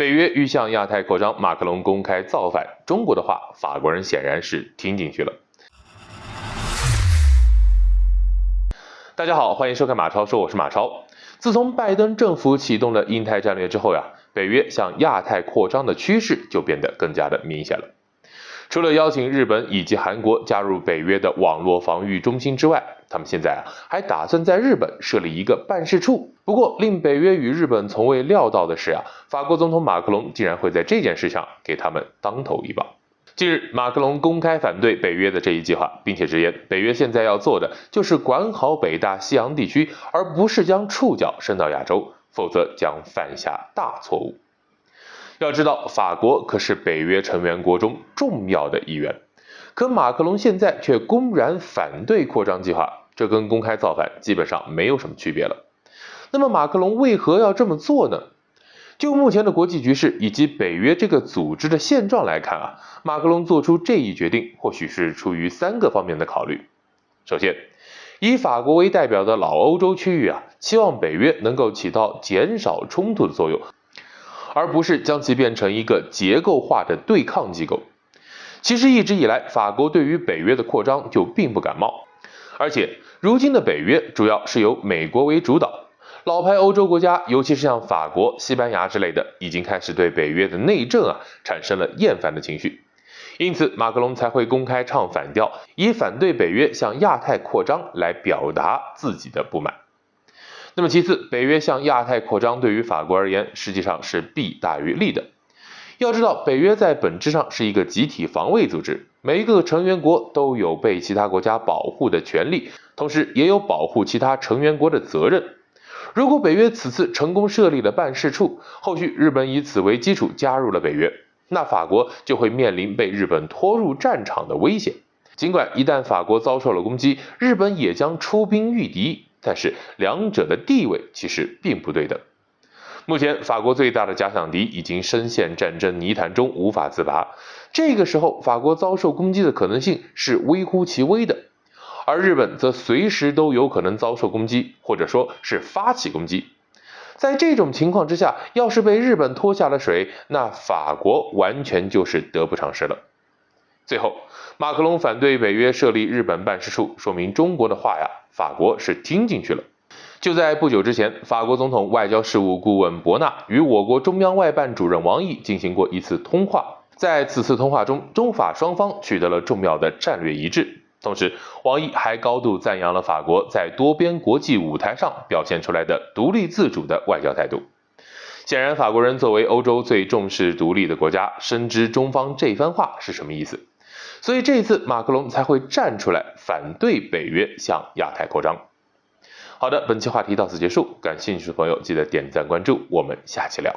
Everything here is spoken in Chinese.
北约欲向亚太扩张，马克龙公开造反，中国的话，法国人显然是听进去了。大家好，欢迎收看马超说，我是马超。自从拜登政府启动了印太战略之后呀，北约向亚太扩张的趋势就变得更加的明显了。除了邀请日本以及韩国加入北约的网络防御中心之外，他们现在还打算在日本设立一个办事处。不过，令北约与日本从未料到的是法国总统马克龙竟然会在这件事上给他们当头一棒。近日，马克龙公开反对北约的这一计划，并且直言，北约现在要做的就是管好北大西洋地区，而不是将触角伸到亚洲，否则将犯下大错误。要知道，法国可是北约成员国中重要的一员，可马克龙现在却公然反对扩张计划，这跟公开造反基本上没有什么区别了。那么马克龙为何要这么做呢？就目前的国际局势以及北约这个组织的现状来看马克龙做出这一决定或许是出于3个方面的考虑。首先，以法国为代表的老欧洲区域期望北约能够起到减少冲突的作用，而不是将其变成一个结构化的对抗机构。其实一直以来，法国对于北约的扩张就并不感冒，而且如今的北约主要是由美国为主导。老牌欧洲国家，尤其是像法国、西班牙之类的，已经开始对北约的内政产生了厌烦的情绪，因此马克龙才会公开唱反调，以反对北约向亚太扩张来表达自己的不满。那么其次，北约向亚太扩张对于法国而言，实际上是弊大于利的。要知道，北约在本质上是一个集体防卫组织，每一个成员国都有被其他国家保护的权利，同时也有保护其他成员国的责任。如果北约此次成功设立了办事处，后续日本以此为基础加入了北约，那法国就会面临被日本拖入战场的危险。尽管一旦法国遭受了攻击，日本也将出兵御敌，但是两者的地位其实并不对等。目前法国最大的假想敌已经深陷战争泥潭中无法自拔，这个时候法国遭受攻击的可能性是微乎其微的。而日本则随时都有可能遭受攻击，或者说是发起攻击。在这种情况之下，要是被日本拖下了水，那法国完全就是得不偿失了。最后，马克龙反对北约设立日本办事处，说明中国的话法国是听进去了。就在不久之前，法国总统外交事务顾问博纳与我国中央外办主任王毅进行过一次通话，在此次通话中，中法双方取得了重要的战略一致。同时，王毅还高度赞扬了法国在多边国际舞台上表现出来的独立自主的外交态度。显然，法国人作为欧洲最重视独立的国家，深知中方这番话是什么意思，所以这一次马克龙才会站出来反对北约向亚太扩张。好的，本期话题到此结束，感兴趣的朋友记得点赞关注，我们下期聊。